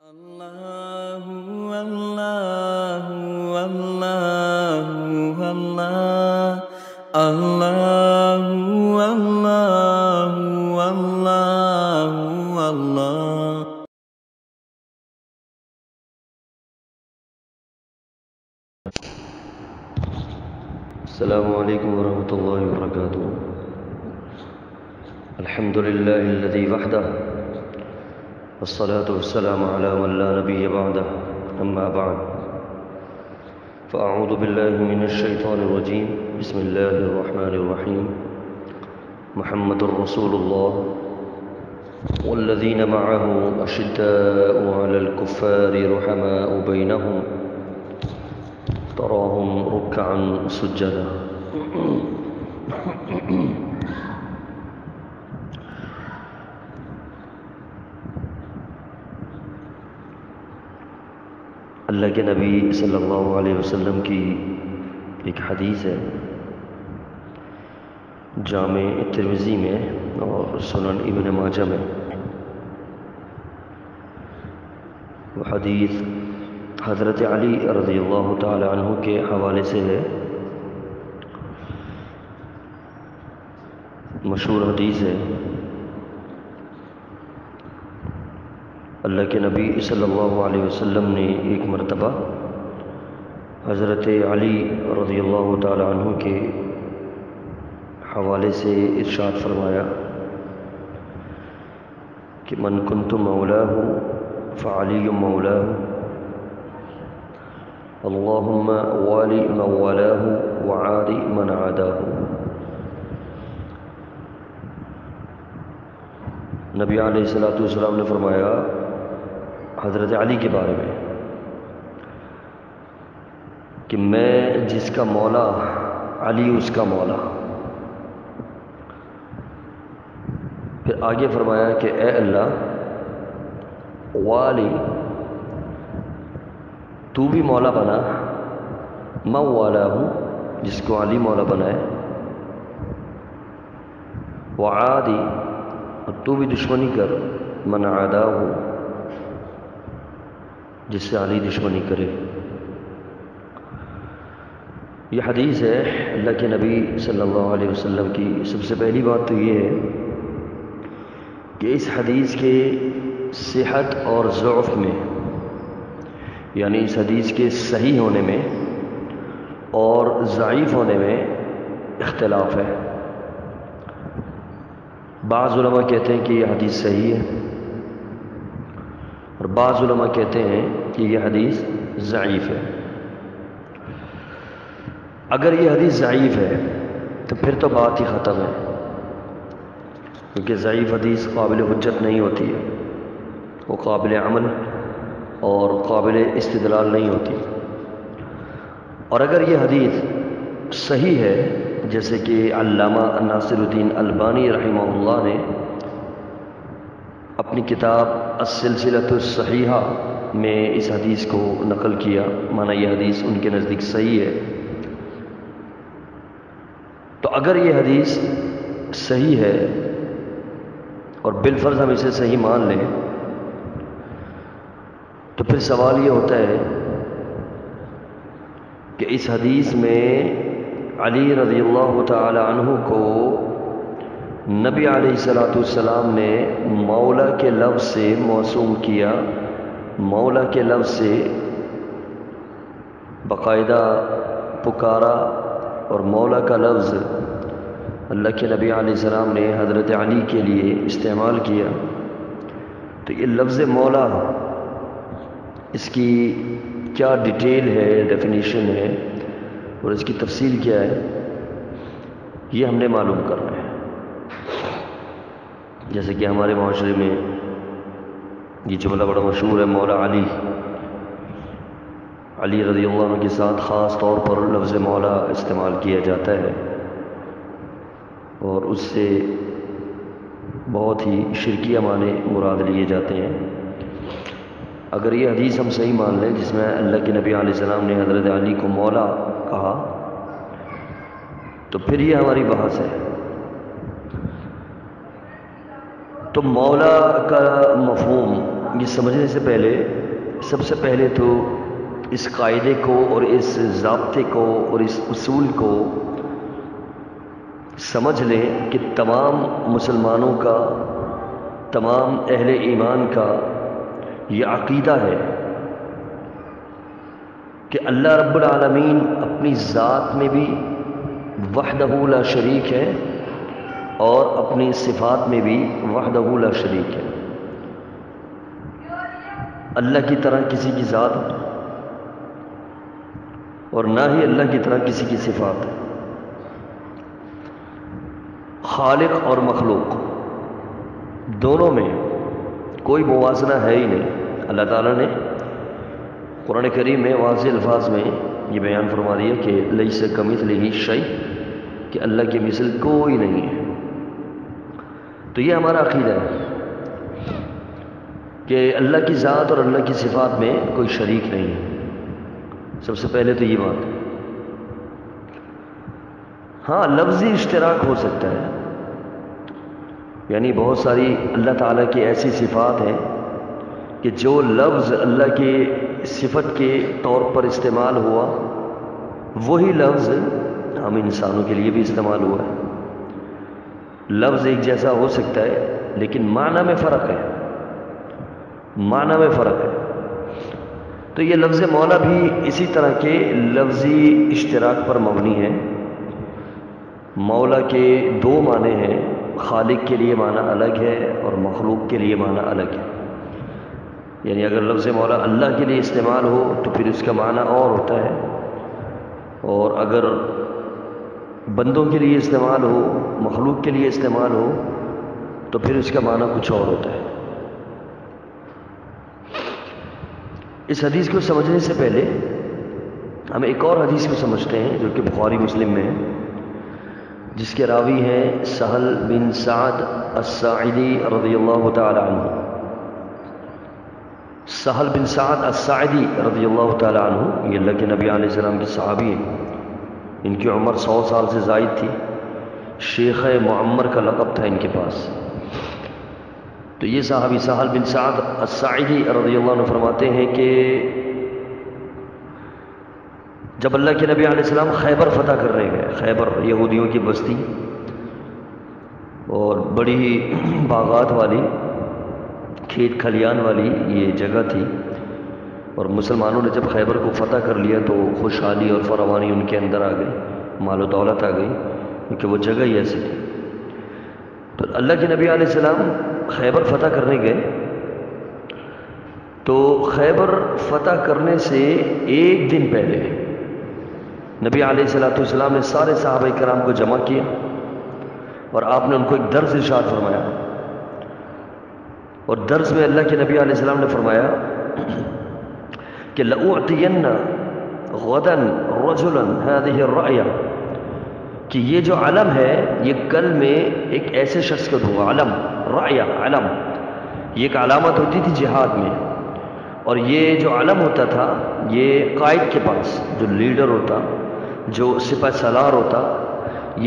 اللہ اللہ اللہ اللہ اللہ اللہ اللہ اللہ۔ السلام علیکم ورحمۃ اللہ وبرکاتہ۔ الحمد للہ الذی وحدہ والصلاة والسلام علی من لا نبی بعدہ، اما بعد فاعوذ باللہ من الشیطان الرجیم، بسم اللہ الرحمن الرحیم۔ محمد رسول اللہ والذین معہ اشداء علی الکفار رحماء بینہم تراہم رکعا سجدا۔ اللہ کے نبی صلی اللہ علیہ وسلم کی ایک حدیث ہے جامع ترمذی میں اور سنن ابن ماجہ میں۔ وہ حدیث حضرت علی رضی اللہ تعالی عنہ کے حوالے سے ہے، مشہور حدیث ہے۔ اللہ کے نبی صلی اللہ علیہ وسلم نے ایک مرتبہ حضرت علی رضی اللہ تعالی عنہ کے حوالے سے ارشاد فرمایا کہ من کنت مولاہ فعلی مولاہ، اللہم والی من والاہ وعادی من عاداہ۔ نبی علیہ السلام نے فرمایا حضرت علی کے بارے میں کہ میں جس کا مولا علی اس کا مولا۔ پھر آگے فرمایا کہ اے اللہ والی تو بھی مولا بنا، میں والا ہوں جس کو علی مولا بنائے، وعادی اور تو بھی دشمنی کر، من عاداہ ہوں جس سے علی دشمنی کرے۔ یہ حدیث ہے اللہ کے نبی صلی اللہ علیہ وسلم کی۔ سب سے پہلی بات تو یہ ہے کہ اس حدیث کے صحت اور ضعف میں، یعنی اس حدیث کے صحیح ہونے میں اور ضعیف ہونے میں اختلاف ہے۔ بعض علماء کہتے ہیں کہ یہ حدیث صحیح ہے، اور بعض علماء کہتے ہیں کہ یہ حدیث ضعیف ہے۔ اگر یہ حدیث ضعیف ہے تو پھر تو بات ہی ختم ہے، کیونکہ ضعیف حدیث قابل حجت نہیں ہوتی ہے، وہ قابل عمل اور قابل استدلال نہیں ہوتی۔ اور اگر یہ حدیث صحیح ہے، جیسے کہ علامہ ناصر الدین البانی رحمہ اللہ نے اپنی کتاب السلسلۃ الصحیحہ میں اس حدیث کو نقل کیا، مانا یہ حدیث ان کے نزدیک صحیح ہے، تو اگر یہ حدیث صحیح ہے اور بالفرض ہم اسے صحیح مان لیں، تو پھر سوال یہ ہوتا ہے کہ اس حدیث میں علی رضی اللہ تعالی عنہ کو نبی علیہ السلام نے مولا کے لفظ سے موسوم کیا، مولا کے لفظ سے باقاعدہ پکارا، اور مولا کا لفظ اللہ کے نبی علیہ السلام نے حضرت علی کے لیے استعمال کیا۔ تو یہ لفظ مولا، اس کی کیا ڈیٹیل ہے، ڈیفینیشن ہے اور اس کی تفصیل کیا ہے، یہ ہم نے معلوم کرنا ہے۔ جیسے کہ ہمارے معاشرے میں یہ جملہ بڑا مشہور ہے، مولا علی، علی رضی اللہ عنہ کے ساتھ خاص طور پر لفظ مولا استعمال کیا جاتا ہے، اور اس سے بہت ہی شرکیہ معنی مراد لیے جاتے ہیں۔ اگر یہ حدیث ہم صحیح مان لیں جس میں اللہ کے نبی علیہ السلام نے حضرت علی کو مولا کہا، تو پھر یہ ہماری بحث ہے۔ تو مولا کا مفہوم یہ سمجھنے سے پہلے سب سے پہلے تو اس قاعدے کو اور اس ضابطے کو اور اس اصول کو سمجھ لیں کہ تمام مسلمانوں کا، تمام اہل ایمان کا یہ عقیدہ ہے کہ اللہ رب العالمین اپنی ذات میں بھی وحدہ لا شریک ہے اور اپنی صفات میں بھی وحدہ لا شریک ہے۔ اللہ کی طرح کسی کی ذات اور نہ ہی اللہ کی طرح کسی کی صفات ہے۔ خالق اور مخلوق دونوں میں کوئی موازنہ ہے ہی نہیں۔ اللہ تعالیٰ نے قرآن کریم میں واضح الفاظ میں یہ بیان فرما دیا کہ لیس کمثلہ شیء، کہ اللہ کی مثل کوئی نہیں ہے۔ تو یہ ہمارا عقیدہ ہے کہ اللہ کی ذات اور اللہ کی صفات میں کوئی شریک نہیں ہے۔ سب سے پہلے تو یہ بات ہے۔ ہاں لفظی اشتراک ہو سکتا ہے، یعنی بہت ساری اللہ تعالیٰ کی ایسی صفات ہیں کہ جو لفظ اللہ کے صفت کے طور پر استعمال ہوا وہی لفظ ہم انسانوں کے لیے بھی استعمال ہوا ہے۔ لفظ ایک جیسا ہو سکتا ہے لیکن معنی میں فرق ہے، معنی میں فرق ہے۔ تو یہ لفظ مولا بھی اسی طرح کے لفظی اشتراک پر مبنی ہے۔ مولا کے دو معنی ہیں، خالق کے لیے معنی الگ ہے اور مخلوق کے لیے معنی الگ ہے۔ یعنی اگر لفظ مولا اللہ کے لیے استعمال ہو تو پھر اس کا معنی اور ہوتا ہے، اور اگر بندوں کے لیے استعمال ہو، مخلوق کے لیے استعمال ہو تو پھر اس کا معنی کچھ اور ہوتا ہے۔ اس حدیث کو سمجھنے سے پہلے ہم ایک اور حدیث کو سمجھتے ہیں جو کہ بخاری مسلم میں ہے، جس کے راوی ہیں سہل بن سعد الساعدی رضی اللہ تعالی عنہ۔ سہل بن سعد الساعدی رضی اللہ تعالی عنہ یہ اللہ کے نبی علیہ السلام کے صحابی ہیں، ان کی عمر 100 سال سے زائد تھی، شیخ معمر کا لقب تھا ان کے پاس۔ تو یہ صحابی سہل بن سعد الساعدی رضی اللہ عنہ فرماتے ہیں کہ جب اللہ کے نبی علیہ السلام خیبر فتح کرنے گئے، خیبر یہودیوں کی بستی اور بڑی ہی باغات والی، کھیت کھلیان والی یہ جگہ تھی، اور مسلمانوں نے جب خیبر کو فتح کر لیا تو خوشحالی اور فراوانی ان کے اندر آ گئی، مال و دولت آ گئی، کیونکہ وہ جگہ ہی ایسی تھی۔ تو اللہ کے نبی علیہ السلام خیبر فتح کرنے گئے، تو خیبر فتح کرنے سے ایک دن پہلے نبی علیہ السلام نے سارے صحابہ کرام کو جمع کیا اور آپ نے ان کو ایک درس ارشاد فرمایا، اور درس میں اللہ کے نبی علیہ السلام نے فرمایا کہ لَأُعْطِيَنَّ غَدًا رَجُلًا هَذِهِ الرَّأْيَةَ، کہ یہ جو علم ہے یہ کل میں ایک ایسے شخص کو دوں گا۔ علم، رأیہ، علم یہ ایک علامت ہوتی تھی جہاد میں، اور یہ جو علم ہوتا تھا یہ قائد کے پاس، جو لیڈر ہوتا، جو سپہ سالار ہوتا،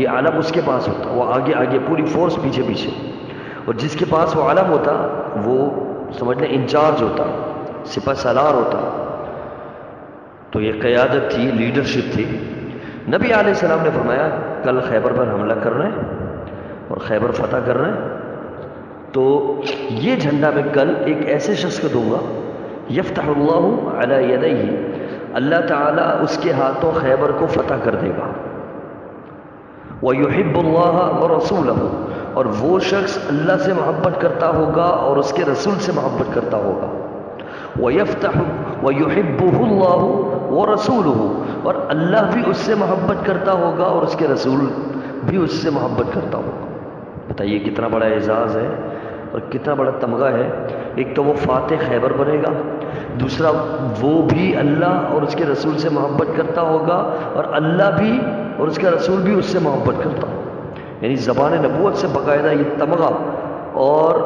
یہ علم اس کے پاس ہوتا، وہ آگے آگے پوری فورس پیچھے پیچھے، اور جس کے پاس وہ علم ہوتا وہ سمجھ لیں انچارج ہوتا، سپہ سالار ہوتا۔ تو یہ قیادت تھی، لیڈرشپ تھی۔ نبی علیہ السلام نے فرمایا کل خیبر پر حملہ کرنا ہے اور خیبر فتح کرنا ہے، تو یہ جھنڈا میں کل ایک ایسے شخص کو دوں گا، یفتح اللہ علی یدیہ، اللہ تعالیٰ اس کے ہاتھوں خیبر کو فتح کر دے گا، وَيُحِبُّ اللَّهَ وَرَسُولَهُ، اور وہ شخص اللہ سے محبت کرتا ہوگا اور اس کے رسول سے محبت کرتا ہوگا، وَيُحِبُّهُ اللَّهُ وَرَسُولُهُ، اور اللہ بھی اس سے محبت کرتا ہوگا اور اس کے رسول بھی اس سے محبت کرتا ہوگا۔ بتائیے کتنا بڑا اعزاز ہے اور کتنا بڑا تمغہ ہے۔ ایک تو وہ فاتح خیبر بنے گا، دوسرا وہ بھی اللہ اور اس کے رسول سے محبت کرتا ہوگا اور اللہ بھی اور اس کا رسول بھی اس سے محبت کرتا ہوگا، یعنی زبان نبوت سے باقاعدہ یہ تمغہ اور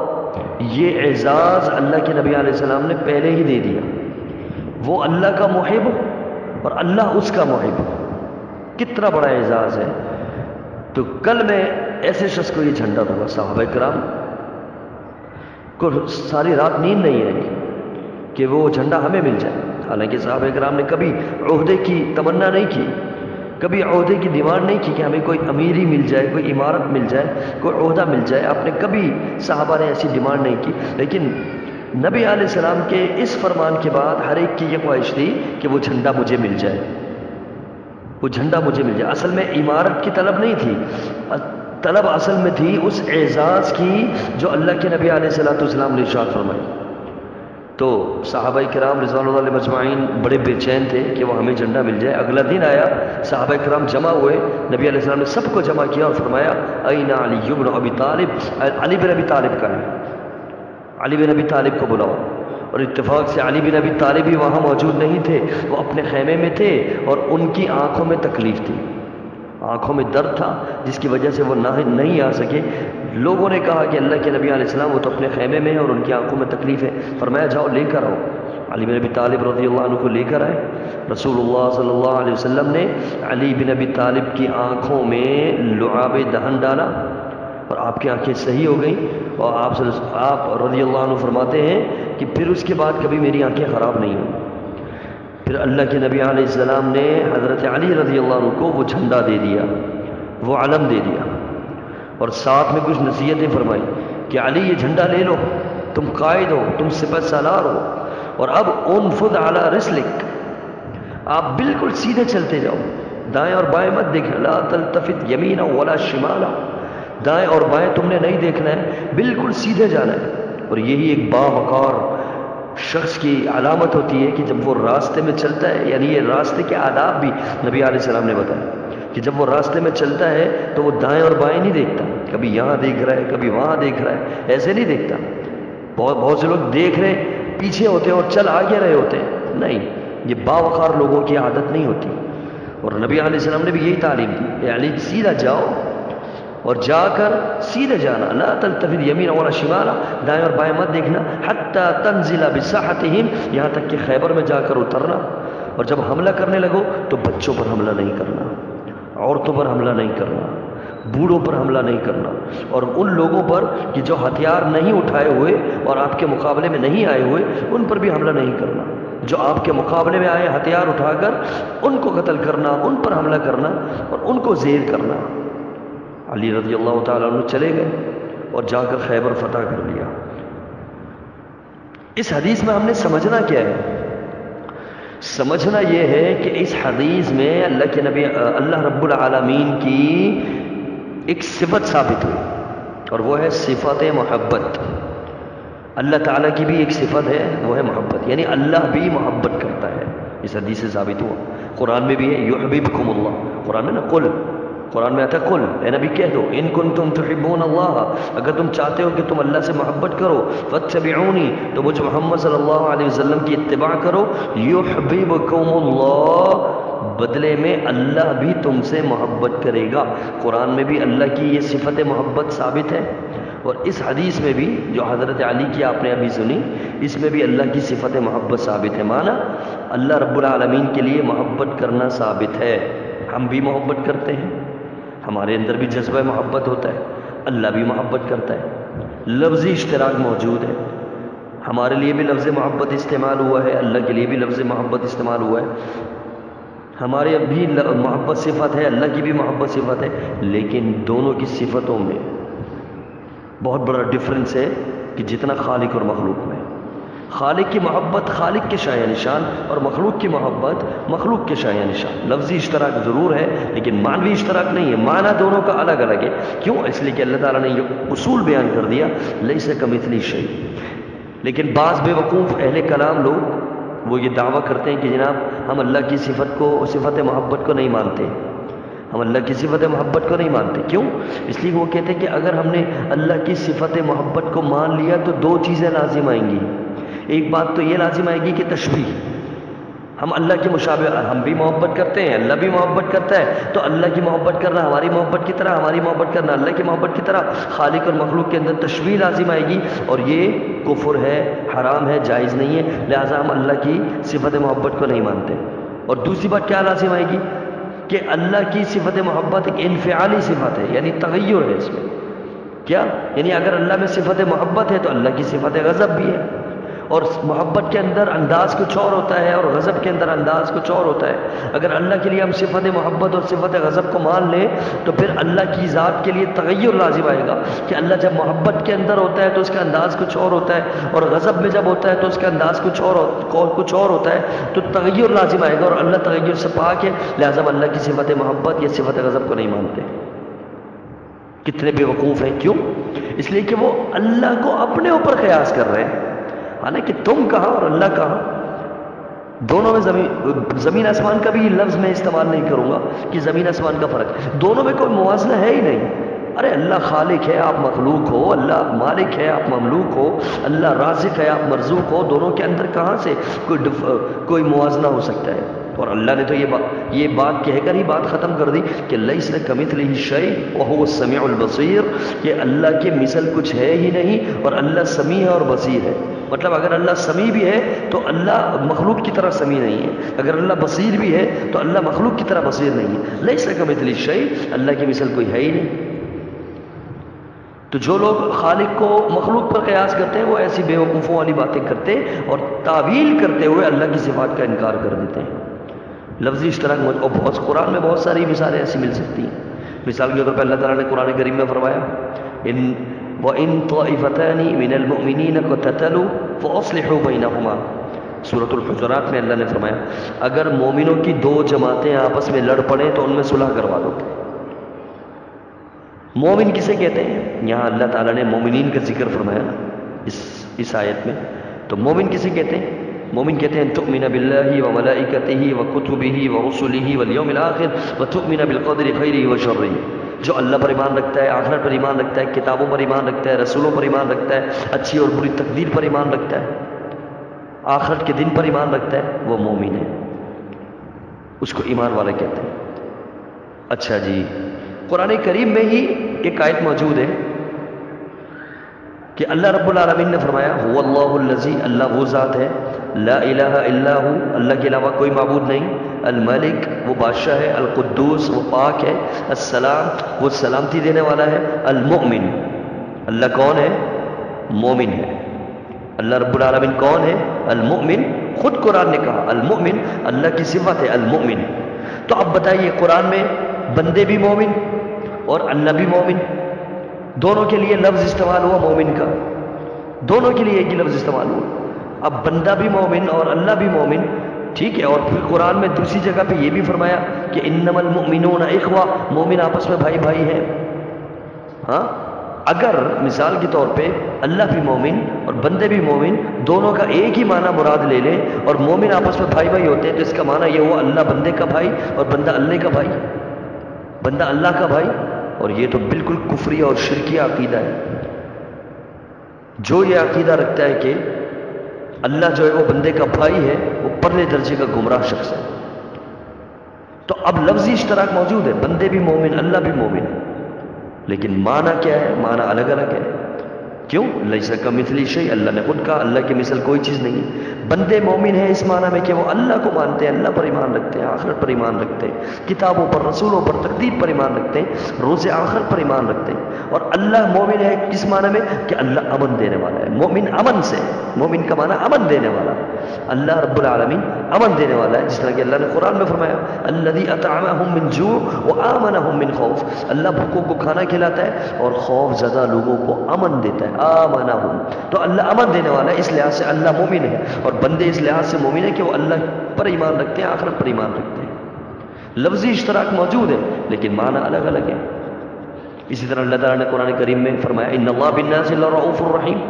یہ اعزاز اللہ کے نبی علیہ السلام نے پہلے ہی دے دیا۔ وہ اللہ کا محب اور اللہ اس کا محب، کتنا بڑا اعزاز ہے۔ تو کل میں ایسے شخص کو یہ جھنڈا دوں گا۔ صحابہ کرام کو ساری رات نیند نہیں آئی کہ وہ جھنڈا ہمیں مل جائے. حالانکہ صحابہ کرام نے کبھی عہدے کی تمنا نہیں کی، کبھی عہدے کی ڈیمانڈ نہیں کی کہ ہمیں کوئی امیری مل جائے، کوئی عمارت مل جائے، کوئی عہدہ مل جائے. آپ نے کبھی صحابہ نے ایسی ڈیمانڈ نہیں کی. لیکن نبی علیہ السلام کے اس فرمان کے بعد ہر ایک کی یہ خواہش تھی کہ وہ جھنڈا مجھے مل جائے، وہ جھنڈا مجھے مل جائے. اصل میں عمارت کی طلب نہیں تھی، طلب اصل میں تھی اس اعزاز کی جو اللہ کے نبی علیہ السلام نے ارشاد فرمائی. تو صحابہ کرام رضوان اللہ علیہ مجمعین بڑے بے چین تھے کہ وہ ہمیں جھنڈا مل جائے. اگلا دن آیا، صحابہ کرام جمع ہوئے، نبی علیہ السلام نے سب کو جمع کیا اور فرمایا این علی بن ابی طالب، علی بن ابی طالب کا ہے، علی بن ابی طالب کو بلاؤ. اور اتفاق سے علی بن ابی طالب بھی وہاں موجود نہیں تھے، وہ اپنے خیمے میں تھے اور ان کی آنکھوں میں تکلیف تھی، آنکھوں میں درد تھا جس کی وجہ سے وہ نہیں آ سکے. لوگوں نے کہا کہ اللہ کے نبی علیہ السلام وہ تو اپنے خیمے میں ہیں اور ان کی آنکھوں میں تکلیف ہے. فرمایا جاؤ لے کر آؤ. علی بن ابی طالب رضی اللہ عنہ کو لے کر آئے. رسول اللہ صلی اللہ علیہ وسلم نے علی بن ابی طالب کی آنکھوں میں لعاب دہن ڈالا اور آپ کی آنکھیں صحیح ہو گئیں. اور آپ رضی اللہ عنہ فرماتے ہیں کہ پھر اس کے بعد کبھی میری آنکھیں خراب نہیں ہوئیں. پھر اللہ کے نبی علیہ السلام نے حضرت علی رضی اللہ عنہ کو وہ جھنڈا دے دیا، وہ علم دے دیا اور ساتھ میں کچھ نصیحتیں فرمائی کہ علی یہ جھنڈا لے لو، تم قائد ہو، تم سپہ سالار ہو، اور اب انفذ علی رسلک، آپ بالکل سیدھے چلتے جاؤ، دائیں اور بائیں مت دیکھنا، لا تلتفت یمینا ولا شمالا، دائیں اور بائیں تم نے نہیں دیکھنا ہے، بالکل سیدھے جانا ہے. اور یہی ایک باوقار شخص کی علامت ہوتی ہے کہ جب وہ راستے میں چلتا ہے، یعنی یہ راستے کے آداب بھی نبی علیہ السلام نے بتایا کہ جب وہ راستے میں چلتا ہے تو وہ دائیں اور بائیں نہیں دیکھتا، کبھی یہاں دیکھ رہا ہے کبھی وہاں دیکھ رہا ہے، ایسے نہیں دیکھتا. بہت سے لوگ دیکھ رہے پیچھے ہوتے ہیں اور چل آگے رہے ہوتے ہیں، نہیں، یہ باوقار لوگوں کی عادت نہیں ہوتی. اور نبی علیہ السلام نے بھی یہی تعلیم دی کہ علی سیدھا جاؤ اور جا کر سیدھے جانا، لا تلتفت یمین ولا شمالا، دائیں اور بائیں مت دیکھنا، حتی تنزل بساحتہم، یہاں تک کہ خیبر میں جا کر اترنا. اور جب حملہ کرنے لگو تو بچوں پر حملہ نہیں کرنا، عورتوں پر حملہ نہیں کرنا، بوڑھوں پر حملہ نہیں کرنا، اور ان لوگوں پر کہ جو ہتھیار نہیں اٹھائے ہوئے اور آپ کے مقابلے میں نہیں آئے ہوئے ان پر بھی حملہ نہیں کرنا. جو آپ کے مقابلے میں آئے ہتھیار اٹھا کر ان کو قتل کرنا، ان پر حملہ کرنا اور ان کو زیر کرنا. علی رضی اللہ تعالیٰ عنہ چلے گئے اور جا کر خیبر فتح کر لیا. اس حدیث میں ہم نے سمجھنا کیا ہے؟ سمجھنا یہ ہے کہ اس حدیث میں اللہ کے نبی اللہ رب العالمین کی ایک صفت ثابت ہوئی اور وہ ہے صفت محبت. اللہ تعالیٰ کی بھی ایک صفت ہے، وہ ہے محبت، یعنی اللہ بھی محبت کرتا ہے. اس حدیث سے ثابت ہوا. قرآن میں بھی ہے یحببکم اللہ، قرآن میں نا قرآن میں آتا ہے قل، اے نبی کہہ دو ان کنتم تحبون اللہ، اگر تم چاہتے ہو کہ تم اللہ سے محبت کرو، فاتبعونی، تو مجھ محمد صلی اللہ علیہ وسلم کی اتباع کرو، یحببکم اللہ، بدلے میں اللہ بھی تم سے محبت کرے گا. قرآن میں بھی اللہ کی یہ صفت محبت ثابت ہے اور اس حدیث میں بھی جو حضرت علی کی آپ نے ابھی سنی، اس میں بھی اللہ کی صفت محبت ثابت ہے. معنی اللہ رب العالمین کے لیے محبت کرنا ثابت ہے. ہم بھی محبت کرتے ہیں، ہمارے اندر بھی جذبہ محبت ہوتا ہے، اللہ بھی محبت کرتا ہے. لفظی اشتراک موجود ہے، ہمارے لیے بھی لفظ محبت استعمال ہوا ہے، اللہ کے لیے بھی لفظ محبت استعمال ہوا ہے. ہمارے بھی محبت صفت ہے، اللہ کی بھی محبت صفت ہے، لیکن دونوں کی صفتوں میں بہت بڑا ڈفرنس ہے کہ جتنا خالق اور مخلوق میں. خالق کی محبت خالق کے شایع نشان اور مخلوق کی محبت مخلوق کے شایع نشان. لفظی اشتراک ضرور ہے لیکن معنوی اشتراک نہیں ہے، معنی دونوں کا الگ الگ ہے. کیوں؟ اس لیے کہ اللہ تعالیٰ نے یہ اصول بیان کر دیا لیس کمثلہ شیء. لیکن بعض بے وقوف اہل کلام لوگ وہ یہ دعویٰ کرتے ہیں کہ جناب ہم اللہ کی صفت کو، صفت محبت کو نہیں مانتے، ہم اللہ کی صفت محبت کو نہیں مانتے. کیوں؟ اس لیے وہ کہتے ہیں کہ اگر ہم نے اللہ کی صفت محبت کو مان لیا تو دو چیزیں لازم آئیں گی. ایک بات تو یہ لازم آئے گی کہ تشبیہ، ہم اللہ کے مشابہ، ہم بھی محبت کرتے ہیں، اللہ بھی محبت کرتا ہے، تو اللہ کی محبت کرنا ہماری محبت کی طرح، ہماری محبت کرنا اللہ کی محبت کی طرح. خالق اور مخلوق کے اندر تشبیہ لازم آئے گی اور یہ کفر ہے، حرام ہے، جائز نہیں ہے. لہٰذا ہم اللہ کی صفت محبت کو نہیں مانتے. اور دوسری بات کیا لازم آئے گی کہ اللہ کی صفت محبت ایک انفعالی صفت ہے، یعنی تغیر ہے اس میں. کیا یعنی اگر اللہ میں صفت محبت ہے تو اللہ کی صفت غضب بھی ہے، اور محبت کے اندر انداز کچھ اور ہوتا ہے اور غضب کے اندر انداز کچھ اور ہوتا ہے۔ اگر اللہ کے لیے ہم صفت محبت اور صفت غضب کو مان لیں تو پھر اللہ کی ذات کے لیے تغیر لازم آئے گا کہ اللہ جب محبت کے اندر ہوتا ہے تو اس کا انداز کچھ اور ہوتا ہے، اور غضب میں جب ہوتا ہے تو اس کا انداز کچھ اور ہوتا ہے، تو تغیر لازم آئے گا، اور اللہ تغیر سے پاک ہے، لہٰذا ہم اللہ کی صفت محبت یا صفت غضب کو نہیں مانتے۔ کتنے بے وقوف ہیں، کیوں؟ اس لیے کہ وہ اللہ کو اپنے اوپر قیاس کر رہے ہیں، حالانکہ تم کہاں اور اللہ کہاں، دونوں میں زمین آسمان کا بھی لفظ میں استعمال نہیں کروں گا کہ زمین آسمان کا فرق، دونوں میں کوئی موازنہ ہے ہی نہیں۔ ارے اللہ خالق ہے، آپ مخلوق ہو، اللہ مالک ہے، آپ مملوک ہو، اللہ رازق ہے، آپ مرزوق ہو، دونوں کے اندر کہاں سے کوئی موازنہ ہو سکتا ہے؟ اور اللہ نے تو یہ بات کہہ کر ہی بات ختم کر دی کہ لیس کمثلہ شیء وہو السمیع البصیر، کہ اللہ کے مثل کچھ ہے ہی نہیں اور اللہ سمیع ہے اور بصیر ہے۔ مطلب اگر اللہ سمیع بھی ہے تو اللہ مخلوق کی طرح سمیع نہیں ہے، اگر اللہ بصیر بھی ہے تو اللہ مخلوق کی طرح بصیر نہیں ہے۔ لیس کمثلہ شیء، اللہ کی مثل کوئی ہے ہی نہیں۔ تو جو لوگ خالق کو مخلوق پر قیاس کرتے ہیں وہ ایسی بے وقوفوں والی باتیں کرتے اور تعویل کرتے ہوئے اللہ کی صفات کا انکار کر دیتے ہیں۔ لفظی اشتراک اور بہت قرآن میں بہت ساری مثالیں ایسی مل سکتی ہیں۔ مثال کے طور پر اللہ تعالیٰ نے قرآن کریم میں فرمایا وَإِن طَائِفَتَانِ مِنَ الْمُؤْمِنِينَ اقْتَتَلُوا فَأَصْلِحُوا بَيْنَهُمَا۔ سورۃ الحجرات میں اللہ نے فرمایا اگر مومنوں کی دو جماعتیں آپس میں لڑ پڑیں تو ان میں صلح کروا دو۔ مومن کسے کہتے ہیں؟ یہاں اللہ تعالیٰ نے مومنین کا ذکر فرمایا اس آیت میں، تو مومن کسے کہتے ہیں؟ مومن کہتے ہیں تؤمن باللہ وملائکتہ وکتبہ ورسلہ والیوم الآخر وتؤمن بالقدر خیرہ وشرہ، جو اللہ پر ایمان رکھتا ہے، آخرت پر ایمان رکھتا ہے، کتابوں پر ایمان رکھتا ہے، رسولوں پر ایمان رکھتا ہے، اچھی اور بری تقدیر پر ایمان رکھتا ہے، آخرت کے دن پر ایمان رکھتا ہے، وہ مومن ہے، اس کو ایمان والا کہتے ہیں۔ اچھا جی، قرآن کریم میں ہی ایک آیت موجود ہے کہ اللہ رب العالمین نے فرمایا هو اللہ الذی، اللہ وہ ذات ہے، لا الہ الا ہو، اللہ کے علاوہ کوئی معبود نہیں، الملک وہ بادشاہ ہے، القدوس وہ پاک ہے، السلام وہ سلامتی دینے والا ہے، المؤمن اللہ کون ہے؟ مومن ہے۔ اللہ رب العالمین کون ہے؟ المؤمن، خود قرآن نے کہا المؤمن اللہ کی صفت ہے المؤمن۔ تو اب بتائیے قرآن میں بندے بھی مومن اور اللہ بھی مومن، دونوں کے لیے لفظ استعمال ہوا مومن کا، دونوں کے لیے ایک ہی لفظ استعمال ہوا۔ اب بندہ بھی مومن اور اللہ بھی مومن، ٹھیک ہے، اور پھر قرآن میں دوسری جگہ پہ یہ بھی فرمایا کہ انما المؤمنون اخوہ، مومن آپس میں بھائی بھائی ہیں۔ ہاں، اگر مثال کے طور پہ اللہ بھی مومن اور بندے بھی مومن، دونوں کا ایک ہی معنی مراد لے لیں اور مومن آپس میں بھائی بھائی ہوتے ہیں تو اس کا معنی یہ ہوا اللہ بندے کا بھائی اور بندہ اللہ کا بھائی، بندہ اللہ کا بھائی، اور یہ تو بالکل کفری اور شرکی عقیدہ ہے۔ جو یہ عقیدہ رکھتا ہے کہ اللہ جو ہے وہ بندے کا بھائی ہے وہ پرلے درجے کا گمراہ شخص ہے۔ تو اب لفظی اشتراک موجود ہے، بندے بھی مومن اللہ بھی مومن، لیکن معنی کیا ہے؟ معنی الگ الگ ہے۔ کیوں؟ لیس کمثلہ شیء، اللہ نے خود کہا اللہ کی مثل کوئی چیز نہیں ہے۔ بندے مومن ہیں اس معنی میں کہ وہ اللہ کو مانتے ہیں، اللہ پر ایمان رکھتے ہیں، آخرت پر ایمان رکھتے ہیں، کتابوں پر، رسولوں پر، تقدیر پر ایمان رکھتے ہیں، روز آخرت پر ایمان رکھتے ہیں۔ اور اللہ مومن ہے کس معنی میں؟ کہ اللہ امن دینے والا ہے، مومن امن سے، مومن کا معنی امن دینے والا، اللہ رب العالمین امن دینے والا ہے، جس طرح کہ اللہ نے قرآن میں فرمایا الذی اطعمہم من جوع وآمنہم من خوف، اللہ بھوکوں کو کھانا کھلاتا ہے اور خوف زدہ لوگوں کو امن دیتا ہے، آمنہم، تو اللہ امن دینے والا ہے، اس لحاظ سے اللہ مومن ہے، اور بندے اس لحاظ سے مومن ہے کہ وہ اللہ پر ایمان رکھتے ہیں، آخرت پر ایمان رکھتے ہیں۔ لفظی اشتراک موجود ہے لیکن معنی الگ الگ ہے۔ اسی طرح اللہ تعالیٰ نے قرآن کریم میں فرمایا ان اللہ بالناس لرؤوف الرحیم،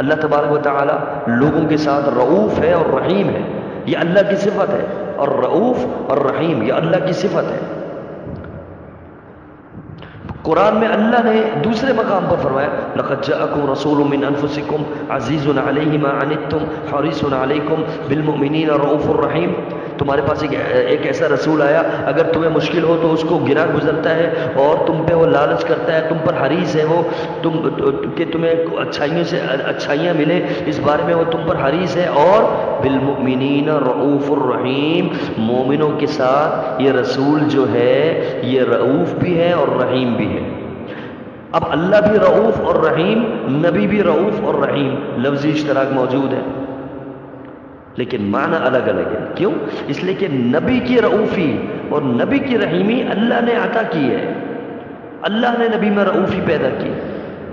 اللہ تبارک و تعالیٰ لوگوں کے ساتھ رؤوف ہے اور رحیم ہے، یہ اللہ کی صفت ہے، اور رؤوف اور رحیم یہ اللہ کی صفت ہے۔ قرآن میں اللہ نے دوسرے مقام پر فرمایا لقد جاءکم رسول من انفسکم عزیز علیہ ما عنتم حریص علیکم بالمؤمنین رؤوف الرحیم، تمہارے پاس ایک ایسا رسول آیا اگر تمہیں مشکل ہو تو اس کو گرا گزرتا ہے اور تم پہ وہ لالچ کرتا ہے، تم پر حریص ہے وہ، کہ تمہیں اچھائیوں سے اچھائیاں ملے اس بارے میں وہ تم پر حریص ہے، اور بالمؤمنین رؤوف الرحیم، مومنوں کے ساتھ یہ رسول جو ہے یہ رؤوف بھی ہے اور رحیم بھی ہے۔ اب اللہ بھی رؤوف اور رحیم، نبی بھی رؤوف اور رحیم، لفظی اشتراک موجود ہے لیکن معنی الگ الگ ہے. کیوں؟ اس لیے کہ نبی کی رؤوفی اور نبی کی رحیمی اللہ نے عطا کی ہے. اللہ نے نبی میں رؤوفی پیدا کی،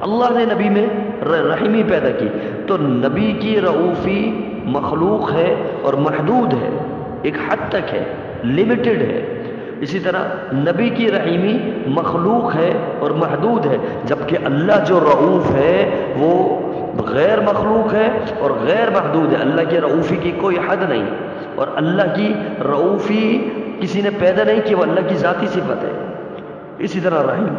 اللہ نے نبی میں رحیمی پیدا کی. تو نبی کی رؤوفی مخلوق ہے اور محدود ہے، ایک حد تک ہے، لمیٹڈ ہے. اسی طرح نبی کی رحیمی مخلوق ہے اور محدود ہے، جبکہ اللہ جو رؤوف ہے وہ غیر مخلوق ہے اور غیر محدود ہے. اللہ کی رؤوفی کی کوئی حد نہیں، اور اللہ کی رؤوفی کسی نے پیدا نہیں کی، وہ اللہ کی ذاتی صفت ہے. اسی طرح رحیم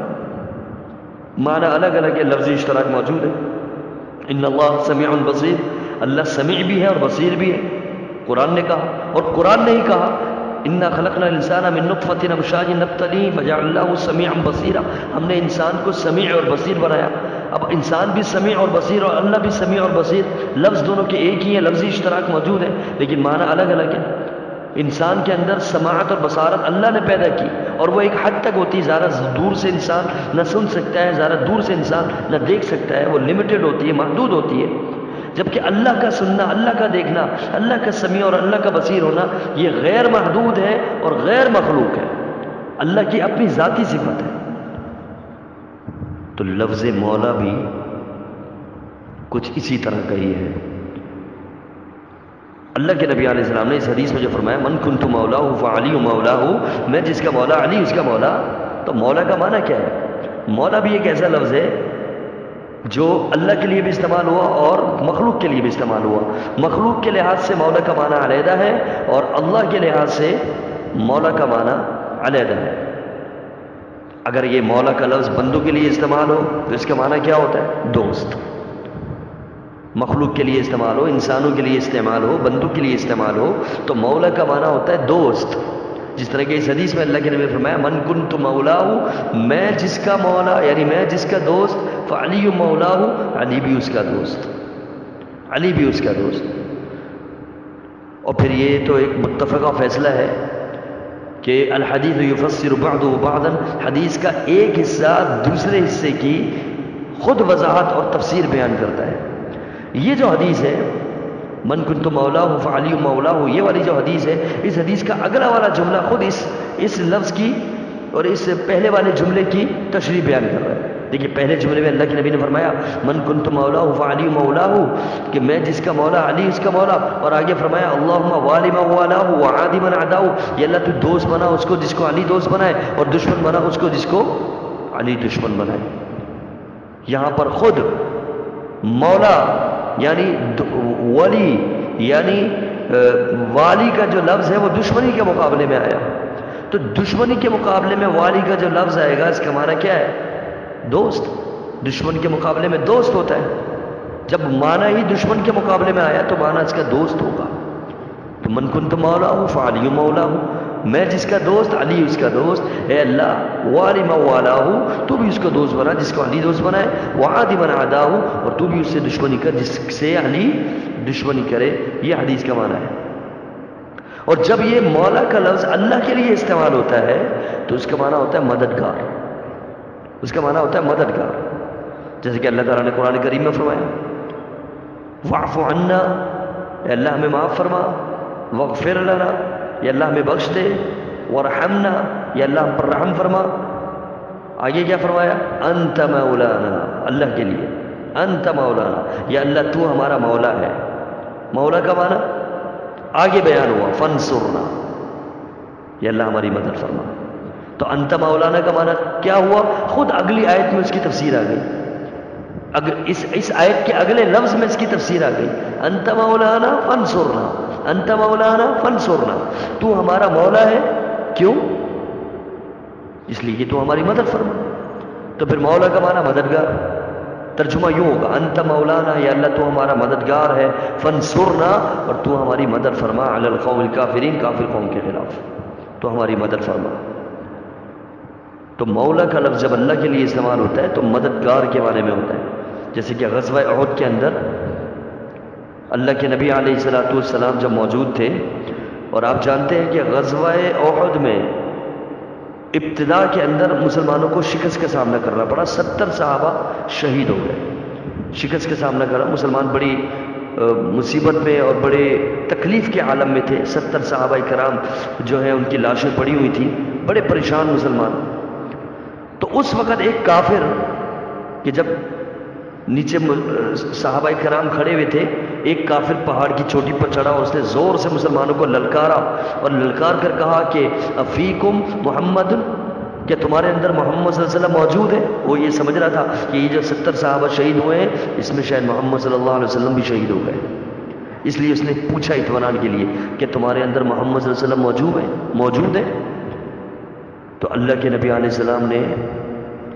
معنی الگ الگ ہے، لفظی اشتراک موجود ہے. ان اللہ سمیع بصیر، اللہ سمیع بھی ہے اور بصیر بھی ہے. قرآن نے کہا، اور قرآن نے ہی کہا انا خلقنا الانسان من نطفۃ امشاج نبتلیہ فجعلناہ سمیعا بصیرا، ہم نے انسان کو سمیع اور بصیر بنایا. اب انسان بھی سمیع اور بصیر اور اللہ بھی سمیع اور بصیر، لفظ دونوں کے ایک ہی ہیں، لفظی اشتراک موجود ہے لیکن معنی الگ الگ ہے. انسان کے اندر سماعت اور بصارت اللہ نے پیدا کی اور وہ ایک حد تک ہوتی ہے، زیادہ دور سے انسان نہ سن سکتا ہے، زیادہ دور سے انسان نہ دیکھ سکتا ہے، وہ لمیٹڈ ہوتی ہے، محدود ہوتی ہے. جبکہ اللہ کا سننا، اللہ کا دیکھنا، اللہ کا سمیع اور اللہ کا بصیر ہونا یہ غیر محدود ہے اور غیر مخلوق ہے، اللہ کی اپنی ذاتی صفت ہے. تو لفظ مولا بھی کچھ اسی طرح کا ہی ہے. اللہ کے نبی علیہ السلام نے اس حدیث میں جو فرمایا من کنت مولاہ فعلی مولاہ، میں جس کا مولا علی اس کا مولا. تو مولا کا معنی کیا ہے؟ مولا بھی ایک ایسا لفظ ہے جو اللہ کے لیے بھی استعمال ہوا اور مخلوق کے لیے بھی استعمال ہوا. مخلوق کے لحاظ سے مولا کا معنی علیحدہ ہے اور اللہ کے لحاظ سے مولا کا معنی علیحدہ ہے. اگر یہ مولا کا لفظ بندوں کے لیے استعمال ہو تو اس کا معنی کیا ہوتا ہے؟ دوست. مخلوق کے لیے استعمال ہو، انسانوں کے لیے استعمال ہو، بندوں کے لیے استعمال ہو تو مولا کا معنی ہوتا ہے دوست. جس طرح کہ اس حدیث میں اللہ کے نبی نے فرمایا من کنت مولاہ، میں جس کا مولا یعنی میں جس کا دوست، فعلی مولاہ، علی بھی اس کا دوست، علی بھی اس کا دوست. اور پھر یہ تو ایک متفقہ فیصلہ ہے کہ الحدیث یفسر بعضہ بعضا، حدیث کا ایک حصہ دوسرے حصے کی خود وضاحت اور تفسیر بیان کرتا ہے. یہ جو حدیث ہے من کنت مولاہ فعلی مولاہ، یہ والی جو حدیث ہے، اس حدیث کا اگلا والا جملہ خود اس لفظ کی اور اس پہلے والے جملے کی تشریح بیان کر رہا ہے. دیکھیے پہلے جملے میں اللہ کے نبی نے فرمایا من کنت مولاہ فعلی مولاہ، کہ میں جس کا مولا علی اس کا مولا، اور آگے فرمایا اللہم والی من والاہ وعادی من عداہ، یہ اللہ تو دوست بنا اس کو جس کو علی دوست بنائے اور دشمن بنا اس کو جس کو علی دشمن بنائے. یہاں پر خود مولا یعنی ولی یعنی والی کا جو لفظ ہے وہ دشمنی کے مقابلے میں آیا. تو دشمنی کے مقابلے میں والی کا جو لفظ آئے گا اس کا معنی کیا ہے؟ دوست. دشمن کے مقابلے میں دوست ہوتا ہے. جب معنی ہی دشمن کے مقابلے میں آیا تو معنی اس کا دوست ہوگا. تو من کنت مولاہ فعلی مولاہ، میں جس کا دوست علی اس کا دوست. اے اللہ والی من والاہ، تو بھی اس کو دوست بنا جس کو علی دوست بنائے، وعادی من عداہ، اور تو بھی اس سے دشمنی کر جس سے علی دشمنی کرے. یہ حدیث کا معنی ہے. اور جب یہ مولا کا لفظ اللہ کے لیے استعمال ہوتا ہے تو اس کا معنی ہوتا ہے مددگار، اس کا معنی ہوتا ہے مددگار. جیسے کہ اللہ تعالیٰ نے قرآن کریم میں فرمایا واعف عنا، اے اللہ ہمیں معاف فرما، واغفر لنا، یا اللہ ہمیں بخش دے، ورحمنا، یا اللہ ہم پر رحم فرما. آگے کیا فرمایا؟ انت مولانا، اللہ کے لیے انت مولانا، یا اللہ تو ہمارا مولا ہے. مولا کا معنی آگے بیان ہوا فانصرنا، یا اللہ ہماری مدد فرما. تو انت مولانا کا معنی کیا ہوا؟ خود اگلی آیت میں اس کی تفسیر آ گئی. اس آیت کے اگلے لفظ میں اس کی تفسیر آ گئی. انت مولانا فانصرنا، انت مولانا فانصرنا، تو ہمارا مولا ہے. کیوں؟ اس لیے کہ تو ہماری مدد فرما. تو پھر مولا کا معنی مددگار. ترجمہ یوں ہوگا انت مولانا، یا اللہ تو ہمارا مددگار ہے، فانصرنا، اور تو ہماری مدد فرما، علی القوم الکافرین، کافر قوم کے خلاف تو ہماری مدد فرما. تو مولا کا لفظ جب اللہ کے لیے استعمال ہوتا ہے تو مددگار کے بارے میں ہوتا ہے. جیسے کہ غزوہ احد کے اندر اللہ کے نبی علیہ السلام جب موجود تھے، اور آپ جانتے ہیں کہ غزوہ احد میں ابتدا کے اندر مسلمانوں کو شکست کا سامنا کرنا پڑا، 70 صحابہ شہید ہو گئے، شکست کا سامنا کرنا، مسلمان بڑی مصیبت میں اور بڑے تکلیف کے عالم میں تھے، 70 صحابہ کرام جو ہیں ان کی لاشیں پڑی ہوئی تھیں، بڑے پریشان مسلمان۔ تو اس وقت ایک کافر کہ جب نیچے صحابہ کرام کھڑے ہوئے تھے، ایک کافر پہاڑ کی چوٹی پر چڑھا اور اس نے زور سے مسلمانوں کو للکارا اور للکار کر کہا کہ افیکم محمد، کہ تمہارے اندر محمد صلی اللہ علیہ وسلم موجود ہے؟ وہ یہ سمجھ رہا تھا کہ یہ جو 70 صحابہ شہید ہوئے ہیں اس میں شاید محمد صلی اللہ علیہ وسلم بھی شہید ہو گئے، اس لیے اس نے پوچھا اطمینان کے لیے کہ تمہارے اندر محمد صلی اللہ علیہ وسلم موجود ہے؟ تو اللہ کے نبی علیہ السلام نے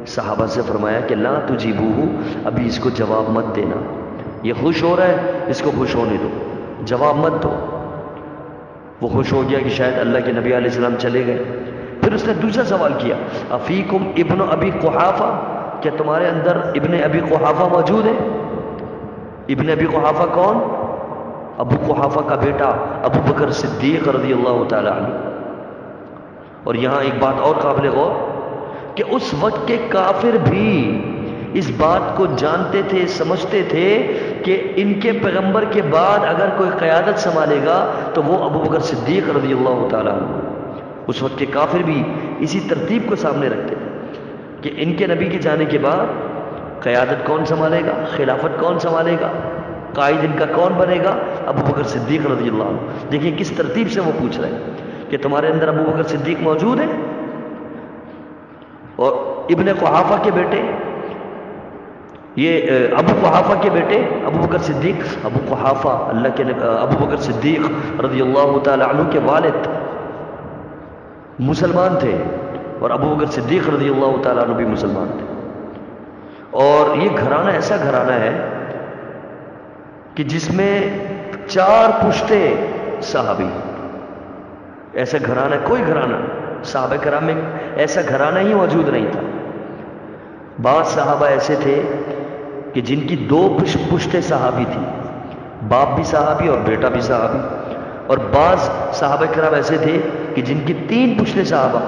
صحابہ سے فرمایا کہ لا تجیبوہ، ابھی اس کو جواب مت دینا، یہ خوش ہو رہا ہے، اس کو خوش ہونے دو، جواب مت دو۔ وہ خوش ہو گیا کہ شاید اللہ کے نبی علیہ السلام چلے گئے۔ پھر اس نے دوسرا سوال کیا، افیکم ابن ابی قحافہ، کیا تمہارے اندر ابن ابی قحافہ موجود ہے؟ ابن ابی قحافہ کون؟ ابو قحافہ کا بیٹا ابو بکر صدیق رضی اللہ تعالی عنہ۔ اور یہاں ایک بات اور قابل غور کہ اس وقت کے کافر بھی اس بات کو جانتے تھے، سمجھتے تھے کہ ان کے پیغمبر کے بعد اگر کوئی قیادت سنبھالے گا تو وہ ابو بکر صدیق رضی اللہ تعالیٰ عنہ۔ اس وقت کے کافر بھی اسی ترتیب کو سامنے رکھتے تھے کہ ان کے نبی کے جانے کے بعد قیادت کون سنبھالے گا، خلافت کون سنبھالے گا، قائد ان کا کون بنے گا؟ ابو بکر صدیق رضی اللہ عنہ۔ دیکھیں کس ترتیب سے وہ پوچھ رہے ہیں کہ تمہارے اندر ابو بکر صدیق موجود ہے؟ اور ابن قحافہ کے بیٹے، یہ ابو قحافہ کے بیٹے ابو بکر صدیق، ابو قحافہ اللہ کے ابو بکر صدیق رضی اللہ تعالی عنہ کے والد مسلمان تھے اور ابو بکر صدیق رضی اللہ تعالیٰ عنہ بھی مسلمان تھے۔ اور یہ گھرانہ ایسا گھرانہ ہے کہ جس میں 4 پشتے صحابی، ایسا گھرانہ کوئی گھرانہ صحابہ کرام میں ایسا گھرانہ ہی موجود نہیں تھا۔ بعض صحابہ ایسے تھے کہ جن کی 2 پشتے صحابی تھی، باپ بھی صحابی اور بیٹا بھی صحابی، اور بعض صحابہ کرام ایسے تھے کہ جن کی 3 پشتے صحابہ،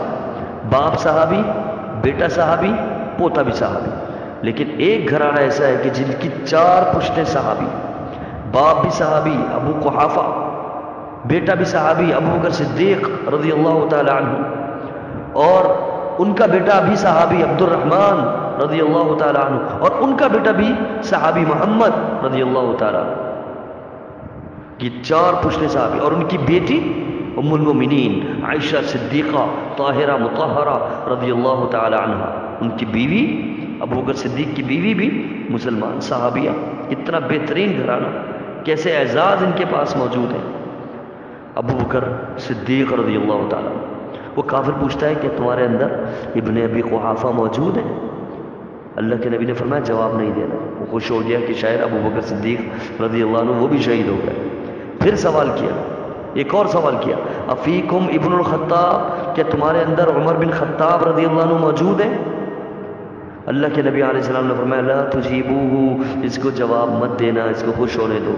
باپ صحابی، بیٹا صحابی، پوتا بھی صحابی۔ لیکن ایک گھرانہ ایسا ہے کہ جن کی 4 پشتے صحابی، باپ بھی صحابی ابو قحافہ، بیٹا بھی صحابی ابو بکر صدیق رضی اللہ تعالی عنہ، اور ان کا بیٹا بھی صحابی عبد الرحمن رضی اللہ تعالی عنہ، اور ان کا بیٹا بھی صحابی محمد رضی اللہ تعالی عنہ۔ یہ 4 پشتے صحابی، اور ان کی بیٹی ام المومنین عائشہ صدیقہ طاہرہ مطہرہ رضی اللہ تعالی عنہ، ان کی بیوی ابو بکر صدیق کی بیوی بھی مسلمان صحابیہ۔ اتنا بہترین گھرانہ، کیسے اعزاز ان کے پاس موجود ہے۔ ابو بکر صدیق رضی اللہ تعالی عنہ، وہ کافر پوچھتا ہے کہ تمہارے اندر ابن ابی قحافہ موجود ہے؟ اللہ کے نبی نے فرمایا جواب نہیں دینا۔ وہ خوش ہو گیا کہ شاید ابو بکر صدیق رضی اللہ عنہ وہ بھی شہید ہو گئے۔ پھر سوال کیا، ایک اور سوال کیا، افیکم ابن الخطاب، کیا تمہارے اندر عمر بن خطاب رضی اللہ عنہ موجود ہے؟ اللہ کے نبی علیہ السلام نے فرمایا لا تجیبوہ، اس کو جواب مت دینا، اس کو خوش ہونے دو۔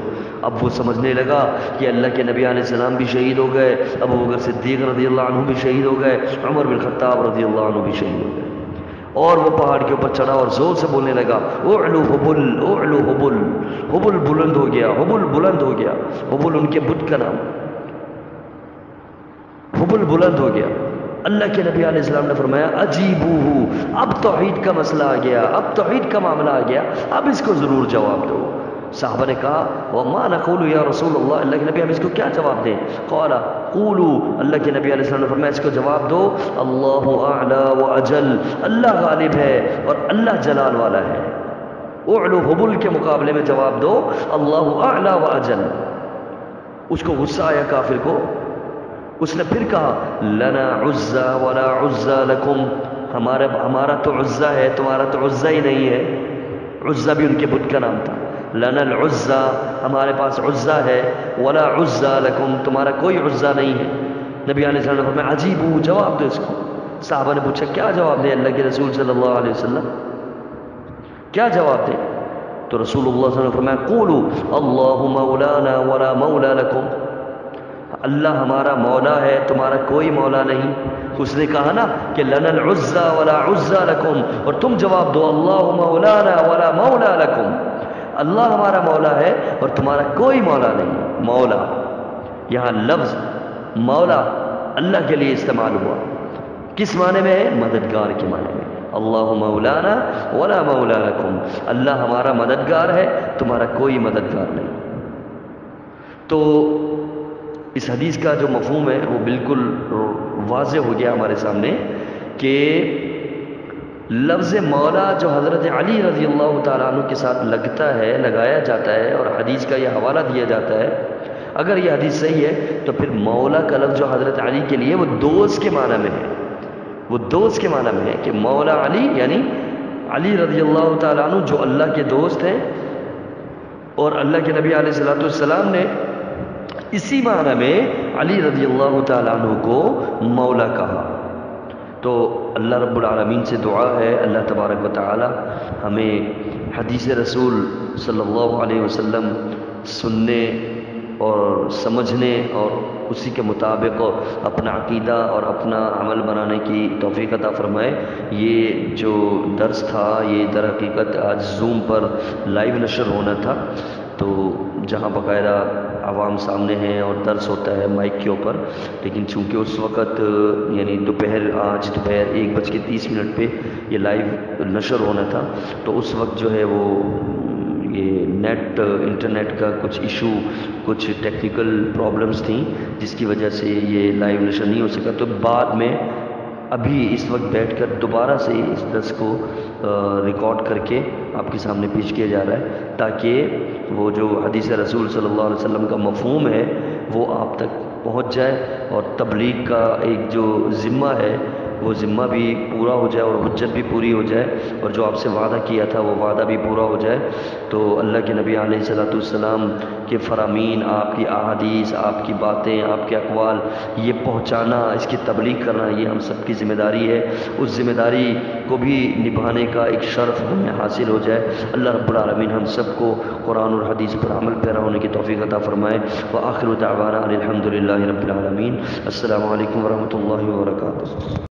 اب وہ سمجھنے لگا کہ اللہ کے نبی علیہ السلام بھی شہید ہو گئے، ابو بکر صدیق رضی اللہ عنہ بھی شہید ہو گئے، عمر بن خطاب رضی اللہ عنہ بھی شہید ہو گئے۔ اور وہ پہاڑ کے اوپر چڑھا اور زور سے بولنے لگا اعلو حبل، اعلو حبل، حبل بلند ہو گیا، حبل بلند ہو گیا۔ حبل ان کے بت کا نام، حبل بلند ہو گیا۔ اللہ کے نبی علیہ السلام نے فرمایا اجیبوہ، اب توحید کا مسئلہ آ گیا، اب توحید کا معاملہ آ گیا، اب اس کو ضرور جواب دو۔ صحابہ نے کہا وما نقول یا رسول اللہ، اللہ کے نبی ہم اس کو کیا جواب دیں؟ قال قولوا، اللہ کے نبی علیہ السلام نے فرمایا اس کو جواب دو اللہ اعلی و اجل، اللہ غالب ہے اور اللہ جلال والا ہے۔ اعلو حبل کے مقابلے میں جواب دو اللہ اعلی و اجل۔ اس کو غصہ آیا کافر کو، اس نے پھر کہا لنا عزا ولا عزا لکم، ہمارا تو عزا ہے، تمہارا تو عزا ہی نہیں ہے۔ عزا بھی ان کے بت کا نام تھا۔ لنا العزا، ہمارے پاس عزا ہے، ولا عزا لکم، تمہارا کوئی عزا نہیں ہے۔ نبی علیہ السلام نے فرمایا عجیبو، جواب دو اس کو۔ صحابہ نے پوچھا کیا جواب دیں اللہ کے رسول صلی اللہ علیہ وسلم، کیا جواب دیں؟ تو رسول اللہ صلی اللہ علیہ وسلم نے فرمایا قولوا اللہ مولانا ولا مولا لکم، اللہ ہمارا مولا ہے، تمہارا کوئی مولا نہیں. اس نے کہا نا کہ لنا العزى ولا عزى لكم، اور تم جواب دو اللہ مولانا ولا مولا لكم. اللہ ہمارا مولا ہے اور تمہارا کوئی مولا نہیں. مولا یہاں لفظ مولا اللہ کے لیے استعمال ہوا، کس معنی میں ہے؟ مددگار کے معنی میں. اللہ مولانا ولا مولا لکم، اللہ ہمارا مددگار ہے، تمہارا کوئی مددگار نہیں. تو اس حدیث کا جو مفہوم ہے وہ بالکل واضح ہو گیا ہمارے سامنے کہ لفظ مولا جو حضرت علی رضی اللہ تعالیٰ عنہ کے ساتھ لگتا ہے، لگایا جاتا ہے اور حدیث کا یہ حوالہ دیا جاتا ہے، اگر یہ حدیث صحیح ہے تو پھر مولا کا لفظ جو حضرت علی کے لیے وہ دوست کے معنی میں ہے. وہ دوست کے معنی میں ہے کہ مولا علی یعنی علی رضی اللہ تعالیٰ عنہ جو اللہ کے دوست ہیں، اور اللہ کے نبی علیہ السلام نے اسی معنی میں علی رضی اللہ تعالیٰ عنہ کو مولا کہا. تو اللہ رب العالمین سے دعا ہے اللہ تبارک و تعالی ہمیں حدیث رسول صلی اللہ علیہ وسلم سننے اور سمجھنے اور اسی کے مطابق اپنا عقیدہ اور اپنا عمل بنانے کی توفیق عطا فرمائے. یہ جو درس تھا یہ در حقیقت آج زوم پر لائیو نشر ہونا تھا، تو جہاں باقاعدہ عوام سامنے ہیں اور درس ہوتا ہے مائک کے اوپر، لیکن چونکہ اس وقت یعنی آج دوپہر 1:30 پہ یہ لائیو نشر ہونا تھا، تو اس وقت جو ہے وہ یہ انٹرنیٹ کا کچھ ایشو، کچھ ٹیکنیکل پرابلمز تھیں جس کی وجہ سے یہ لائیو نشر نہیں ہو سکا. تو بعد میں ابھی اس وقت بیٹھ کر دوبارہ سے اس درس کو ریکارڈ کر کے آپ کے سامنے پیش کیا جا رہا ہے، تاکہ وہ جو حدیث رسول صلی اللہ علیہ وسلم کا مفہوم ہے وہ آپ تک پہنچ جائے اور تبلیغ کا ایک جو ذمہ ہے وہ ذمہ بھی پورا ہو جائے اور حجت بھی پوری ہو جائے، اور جو آپ سے وعدہ کیا تھا وہ وعدہ بھی پورا ہو جائے. تو اللہ کے نبی علیہ السلام کے فرامین، آپ کی احادیث، آپ کی باتیں، آپ کے اقوال یہ پہنچانا، اس کی تبلیغ کرنا یہ ہم سب کی ذمہ داری ہے. اس ذمہ داری کو بھی نبھانے کا ایک شرف ہمیں حاصل ہو جائے. اللہ رب العالمین ہم سب کو قرآن اور حدیث پر عمل پیرا ہونے کی توفیق عطا فرمائے. وآخر دعوانا الحمد للہ رب العالمین. السلام علیکم ورحمۃ اللہ وبرکاتہ.